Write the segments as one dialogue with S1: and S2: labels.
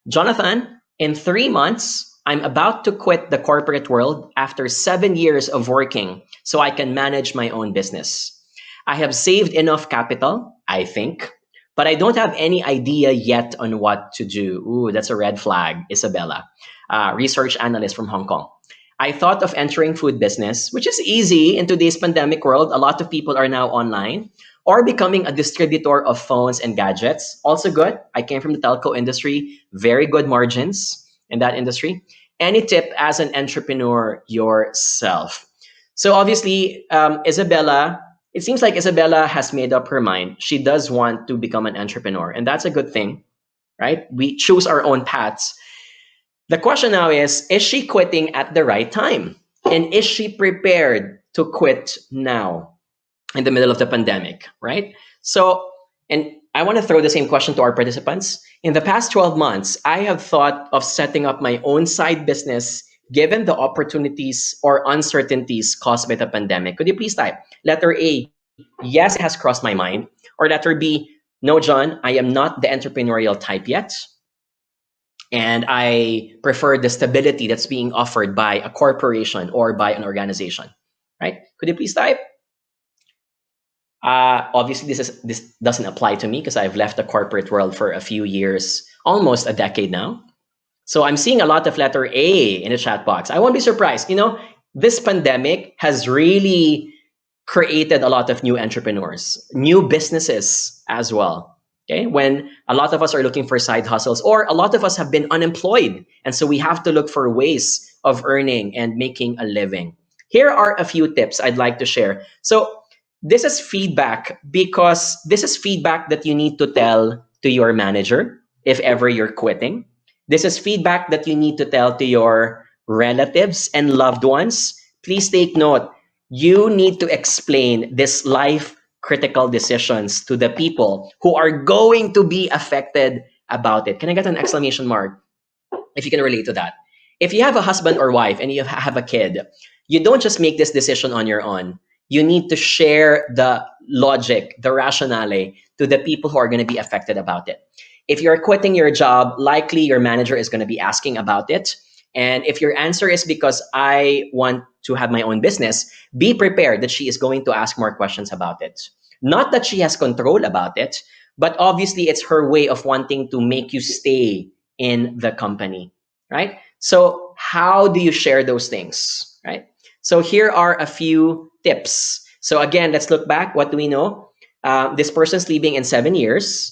S1: Jonathan, in 3 months, I'm about to quit the corporate world after 7 years of working so I can manage my own business. I have saved enough capital, I think, but I don't have any idea yet on what to do. Ooh, that's a red flag, Isabella, research analyst from Hong Kong. I thought of entering food business, which is easy in today's pandemic world. A lot of people are now online, or becoming a distributor of phones and gadgets. Also good. I came from the telco industry, very good margins in that industry. Any tip as an entrepreneur yourself? So obviously, Isabella, it seems like Isabella has made up her mind. She does want to become an entrepreneur, and that's a good thing, right? We choose our own paths. The question now is she quitting at the right time? And is she prepared to quit now in the middle of the pandemic, right? So, and I want to throw the same question to our participants. In the past 12 months, I have thought of setting up my own side business given the opportunities or uncertainties caused by the pandemic. Could you please type letter A, yes, it has crossed my mind, or letter B, no, John, I am not the entrepreneurial type yet, and I prefer the stability that's being offered by a corporation or by an organization, right? Could you please type? Obviously, this doesn't apply to me because I've left the corporate world for a few years, almost a decade now. So I'm seeing a lot of letter A in the chat box. I won't be surprised. You know, this pandemic has really created a lot of new entrepreneurs, new businesses as well. Okay, when a lot of us are looking for side hustles, or a lot of us have been unemployed, and so we have to look for ways of earning and making a living. Here are a few tips I'd like to share. So this is feedback, because this is feedback that you need to tell to your manager if ever you're quitting. This is feedback that you need to tell to your relatives and loved ones. Please take note. You need to explain this life critical decisions to the people who are going to be affected about it. Can I get an exclamation mark if you can relate to that? If you have a husband or wife and you have a kid, you don't just make this decision on your own. You need to share the logic, the rationale to the people who are going to be affected about it. If you're quitting your job, likely your manager is going to be asking about it. And if your answer is because I want to have my own business, be prepared that she is going to ask more questions about it. Not that she has control about it, but obviously it's her way of wanting to make you stay in the company, right? So how do you share those things, right? So here are a few tips. So again, let's look back. What do we know? This person's leaving in 7 years.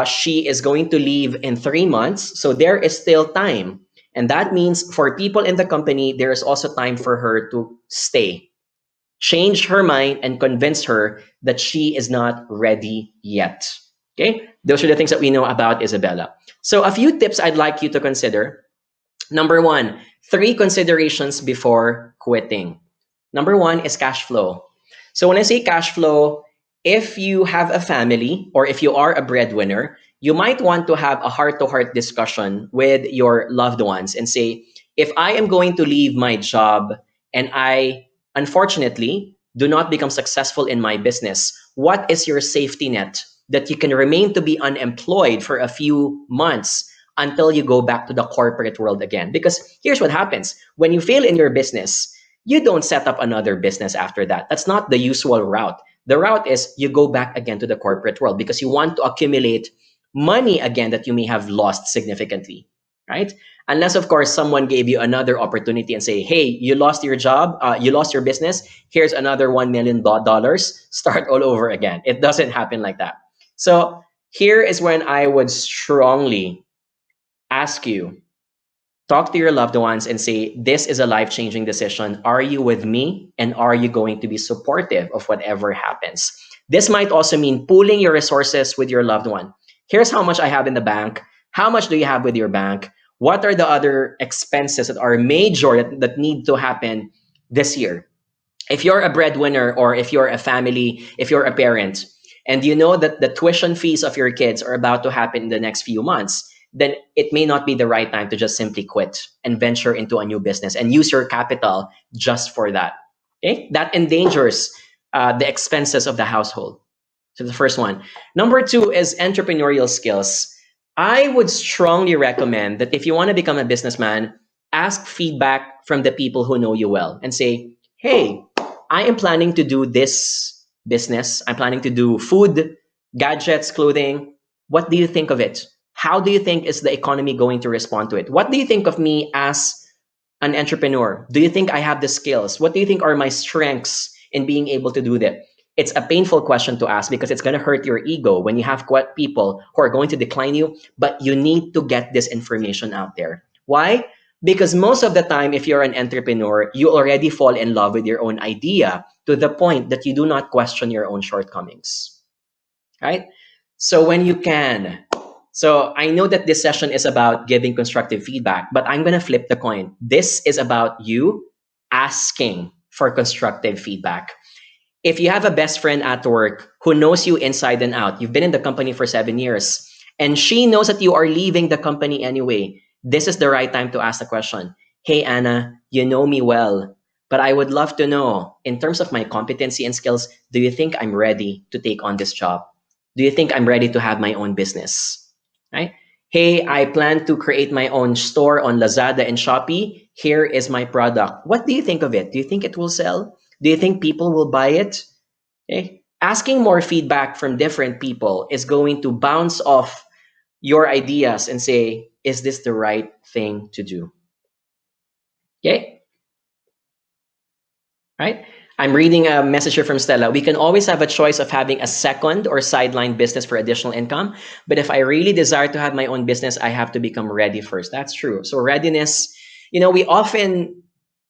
S1: She is going to leave in 3 months. So there is still time. And that means for people in the company, there is also time for her to stay. Change her mind and convince her that she is not ready yet. Okay? Those are the things that we know about Isabella. So a few tips I'd like you to consider. Number 1, 3 considerations before quitting. Number 1 is cash flow. So when I say cash flow, if you have a family or if you are a breadwinner, you might want to have a heart-to-heart discussion with your loved ones and say, if I am going to leave my job and I, unfortunately, do not become successful in my business, what is your safety net that you can remain to be unemployed for a few months until you go back to the corporate world again? Because here's what happens. When you fail in your business, you don't set up another business after that. That's not the usual route. The route is you go back again to the corporate world because you want to accumulate money again that you may have lost significantly, right? Unless, of course, someone gave you another opportunity and say, hey, you lost your job, you lost your business, here's another $1 million, start all over again. It doesn't happen like that. So here is when I would strongly ask you, talk to your loved ones and say, this is a life-changing decision. Are you with me? And are you going to be supportive of whatever happens? This might also mean pooling your resources with your loved one. Here's how much I have in the bank. How much do you have with your bank? What are the other expenses that are major that need to happen this year? If you're a breadwinner or if you're a family, if you're a parent, and you know that the tuition fees of your kids are about to happen in the next few months, then it may not be the right time to just simply quit and venture into a new business and use your capital just for that. Okay? That endangers the expenses of the household. So the first one. Number 2 is entrepreneurial skills. I would strongly recommend that if you want to become a businessman, ask feedback from the people who know you well and say, hey, I am planning to do this business. I'm planning to do food, gadgets, clothing. What do you think of it? How do you think is the economy going to respond to it? What do you think of me as an entrepreneur? Do you think I have the skills? What do you think are my strengths in being able to do that? It's a painful question to ask because it's going to hurt your ego when you have people who are going to decline you, but you need to get this information out there. Why? Because most of the time, if you're an entrepreneur, you already fall in love with your own idea to the point that you do not question your own shortcomings, right? So when you can, so I know that this session is about giving constructive feedback, but I'm going to flip the coin. This is about you asking for constructive feedback. If you have a best friend at work who knows you inside and out, you've been in the company for 7 years, and she knows that you are leaving the company anyway, this is the right time to ask the question, hey, Anna, you know me well, but I would love to know, in terms of my competency and skills, do you think I'm ready to take on this job? Do you think I'm ready to have my own business? Right? Hey, I plan to create my own store on Lazada and Shopee. Here is my product. What do you think of it? Do you think it will sell? Do you think people will buy it? Okay. Asking more feedback from different people is going to bounce off your ideas and say, is this the right thing to do? Okay. Right? I'm reading a message here from Stella. We can always have a choice of having a second or sideline business for additional income. But if I really desire to have my own business, I have to become ready first. That's true. So readiness, we often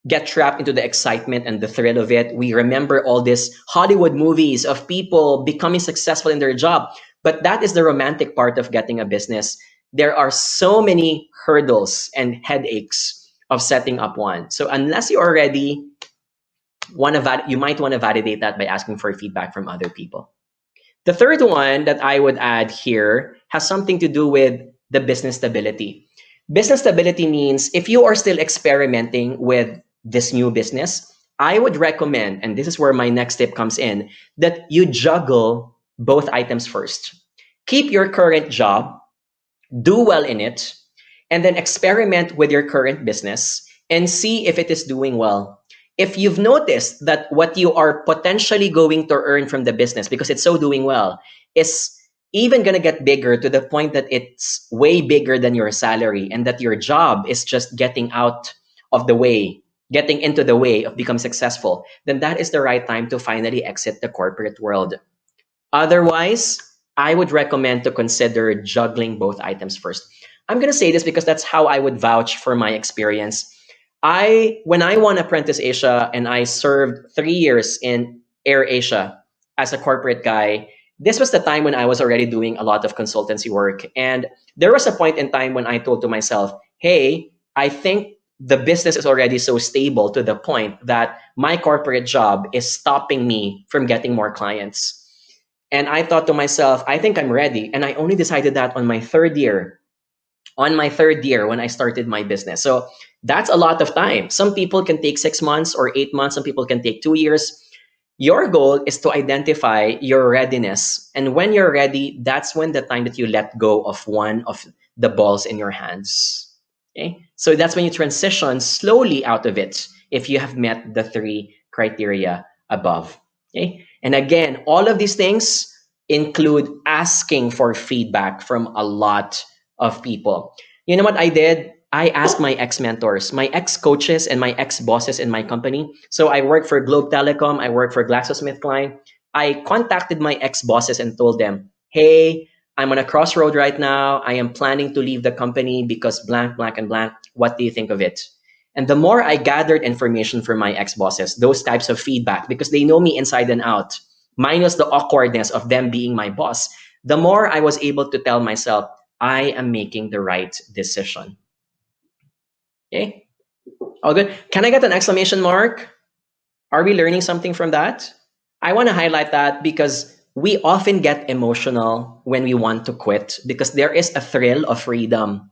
S1: get trapped into the excitement and the thrill of it. We remember all these Hollywood movies of people becoming successful in their job. But that is the romantic part of getting a business. There are so many hurdles and headaches of setting up one. So unless you are ready, you might want to validate that by asking for feedback from other people. The third one that I would add here has something to do with the business stability. Business stability means if you are still experimenting with this new business, I would recommend, and this is where my next tip comes in, that you juggle both items first. Keep your current job, do well in it, and then experiment with your current business and see if it is doing well. If you've noticed that what you are potentially going to earn from the business, because it's so doing well, is even going to get bigger to the point that it's way bigger than your salary, and that your job is just getting into the way of becoming successful, then that is the right time to finally exit the corporate world. Otherwise, I would recommend to consider juggling both items first. I'm going to say this because that's how I would vouch for my experience. When I won Apprentice Asia and I served 3 years in Air Asia as a corporate guy, this was the time when I was already doing a lot of consultancy work. And there was a point in time when I told to myself, hey, I think the business is already so stable to the point that my corporate job is stopping me from getting more clients. And I thought to myself, I think I'm ready. And I only decided that on my third year when I started my business. So that's a lot of time. Some people can take 6 months or 8 months. Some people can take 2 years. Your goal is to identify your readiness. And when you're ready, that's when the time that you let go of one of the balls in your hands. Okay? So that's when you transition slowly out of it if you have met the 3 criteria above. Okay? And again, all of these things include asking for feedback from a lot of people. You know what I did? I asked my ex-mentors, my ex-coaches, and my ex-bosses in my company. So I work for Globe Telecom. I work for GlaxoSmithKline. I contacted my ex-bosses and told them, hey, I'm on a crossroad right now. I am planning to leave the company because blank, blank, and blank. What do you think of it? And the more I gathered information from my ex-bosses, those types of feedback, because they know me inside and out, minus the awkwardness of them being my boss, the more I was able to tell myself, I am making the right decision. Okay? All good. Can I get an exclamation mark? Are we learning something from that? I want to highlight that because we often get emotional when we want to quit because there is a thrill of freedom.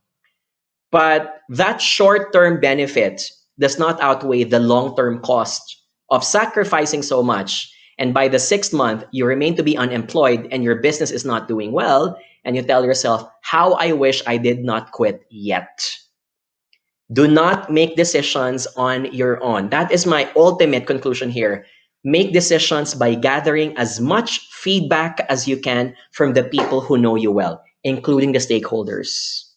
S1: But that short-term benefit does not outweigh the long-term cost of sacrificing so much. And by the 6th month, you remain to be unemployed and your business is not doing well. and you tell yourself, how I wish I did not quit yet. Do not make decisions on your own. That is my ultimate conclusion here. Make decisions by gathering as much feedback as you can from the people who know you well, including the stakeholders.